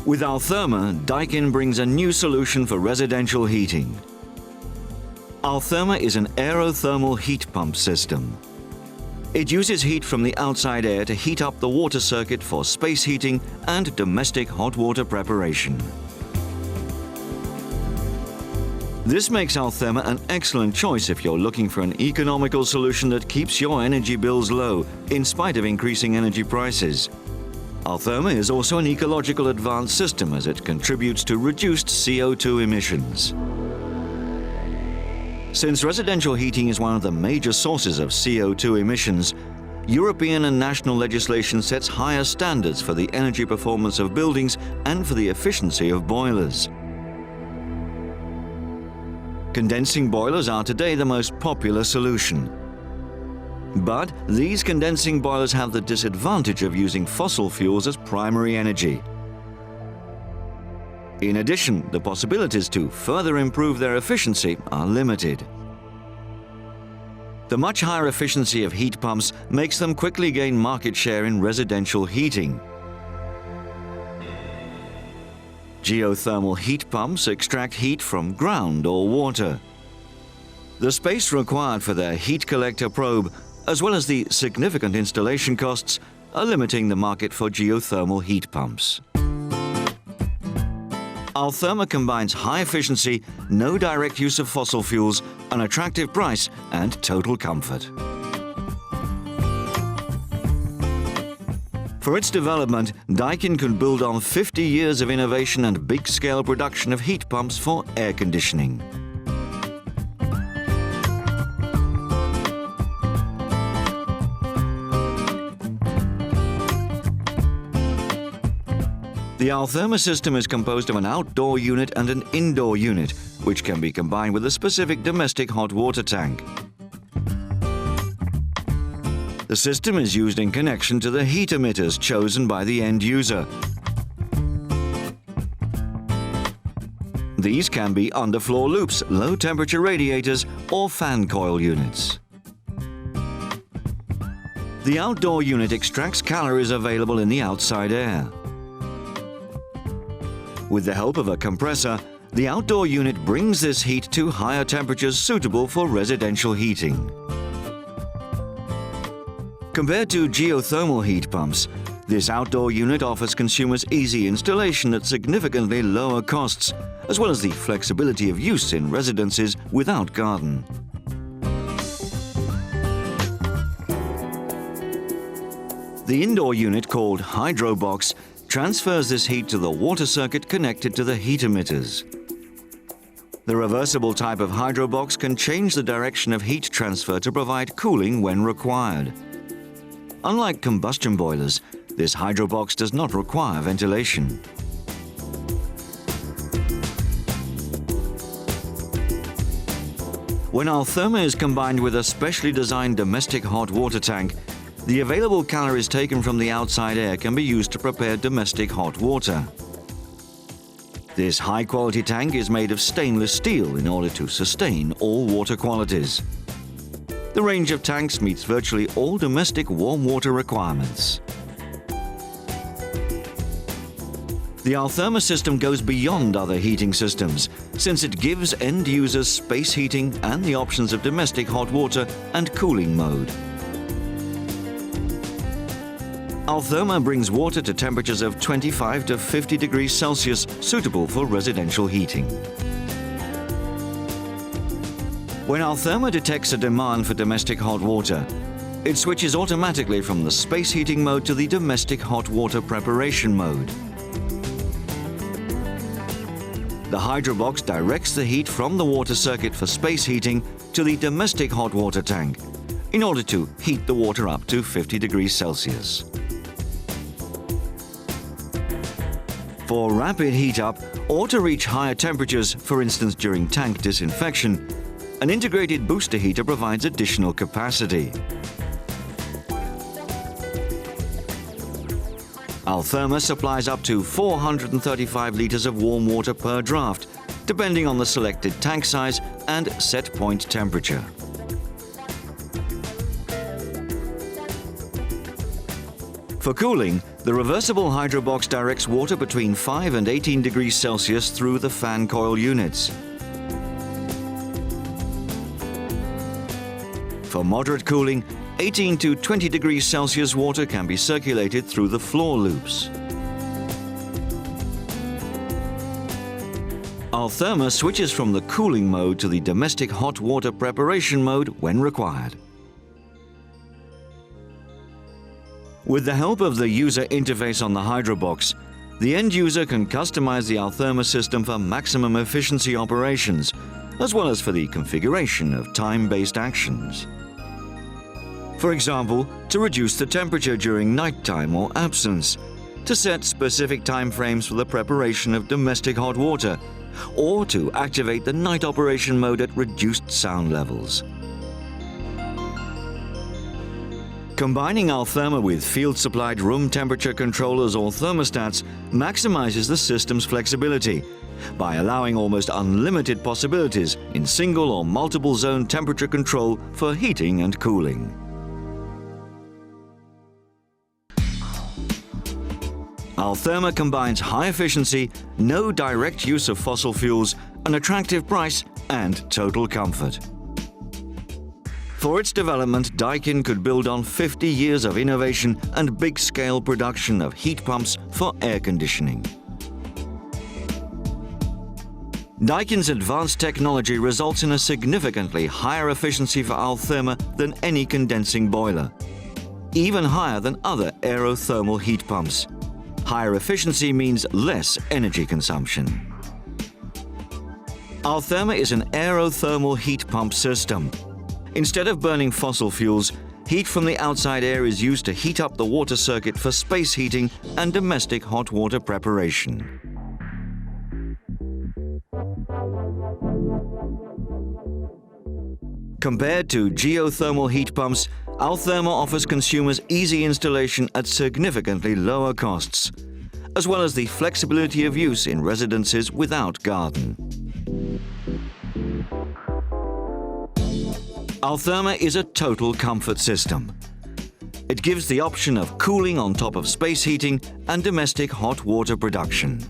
With Altherma, Daikin brings a new solution for residential heating. Altherma is an aerothermal heat pump system. It uses heat from the outside air to heat up the water circuit for space heating and domestic hot water preparation. This makes Altherma an excellent choice if you're looking for an economical solution that keeps your energy bills low in spite of increasing energy prices. Altherma is also an ecological advanced system as it contributes to reduced CO2 emissions. Since residential heating is one of the major sources of CO2 emissions, European and national legislation sets higher standards for the energy performance of buildings and for the efficiency of boilers. Condensing boilers are today the most popular solution. But these condensing boilers have the disadvantage of using fossil fuels as primary energy. In addition, the possibilities to further improve their efficiency are limited. The much higher efficiency of heat pumps makes them quickly gain market share in residential heating. Geothermal heat pumps extract heat from ground or water. The space required for their heat collector probe, as well as the significant installation costs, are limiting the market for geothermal heat pumps. Altherma combines high efficiency, no direct use of fossil fuels, an attractive price, and total comfort. For its development, Daikin could build on 50 years of innovation and big-scale production of heat pumps for air conditioning. The Altherma system is composed of an outdoor unit and an indoor unit, which can be combined with a specific domestic hot water tank. The system is used in connection to the heat emitters chosen by the end user. These can be underfloor loops, low-temperature radiators, or fan coil units. The outdoor unit extracts calories available in the outside air. With the help of a compressor, the outdoor unit brings this heat to higher temperatures suitable for residential heating. Compared to geothermal heat pumps, this outdoor unit offers consumers easy installation at significantly lower costs, as well as the flexibility of use in residences without garden. The indoor unit, called Hydrobox, transfers this heat to the water circuit connected to the heat emitters. The reversible type of Hydrobox can change the direction of heat transfer to provide cooling when required. Unlike combustion boilers, this Hydrobox does not require ventilation. When Altherma is combined with a specially designed domestic hot water tank, the available calories taken from the outside air can be used to prepare domestic hot water. This high-quality tank is made of stainless steel in order to sustain all water qualities. The range of tanks meets virtually all domestic warm water requirements. The Altherma system goes beyond other heating systems, since it gives end users space heating and the options of domestic hot water and cooling mode. Altherma brings water to temperatures of 25 to 50 degrees Celsius, suitable for residential heating. When Altherma detects a demand for domestic hot water, it switches automatically from the space heating mode to the domestic hot water preparation mode. The Hydrobox directs the heat from the water circuit for space heating to the domestic hot water tank in order to heat the water up to 50 degrees Celsius. For rapid heat up or to reach higher temperatures, for instance during tank disinfection, an integrated booster heater provides additional capacity. Altherma supplies up to 435 liters of warm water per draft, depending on the selected tank size and set point temperature. For cooling, the reversible hydrobox directs water between 5 and 18 degrees Celsius through the fan coil units. For moderate cooling, 18 to 20 degrees Celsius water can be circulated through the floor loops. Altherma switches from the cooling mode to the domestic hot water preparation mode when required. With the help of the user interface on the hydrobox, the end user can customize the Altherma system for maximum efficiency operations, as well as for the configuration of time-based actions. For example, to reduce the temperature during nighttime or absence, to set specific time frames for the preparation of domestic hot water, or to activate the night operation mode at reduced sound levels. Combining Altherma with field-supplied room temperature controllers or thermostats maximizes the system's flexibility by allowing almost unlimited possibilities in single or multiple zone temperature control for heating and cooling. Altherma combines high efficiency, no direct use of fossil fuels, an attractive price, and total comfort. For its development, Daikin could build on 50 years of innovation and big-scale production of heat pumps for air conditioning. Daikin's advanced technology results in a significantly higher efficiency for Altherma than any condensing boiler, even higher than other aerothermal heat pumps. Higher efficiency means less energy consumption. Altherma is an aerothermal heat pump system. Instead of burning fossil fuels, heat from the outside air is used to heat up the water circuit for space heating and domestic hot water preparation. Compared to geothermal heat pumps, Altherma offers consumers easy installation at significantly lower costs, as well as the flexibility of use in residences without garden. Altherma is a total comfort system. It gives the option of cooling on top of space heating and domestic hot water production.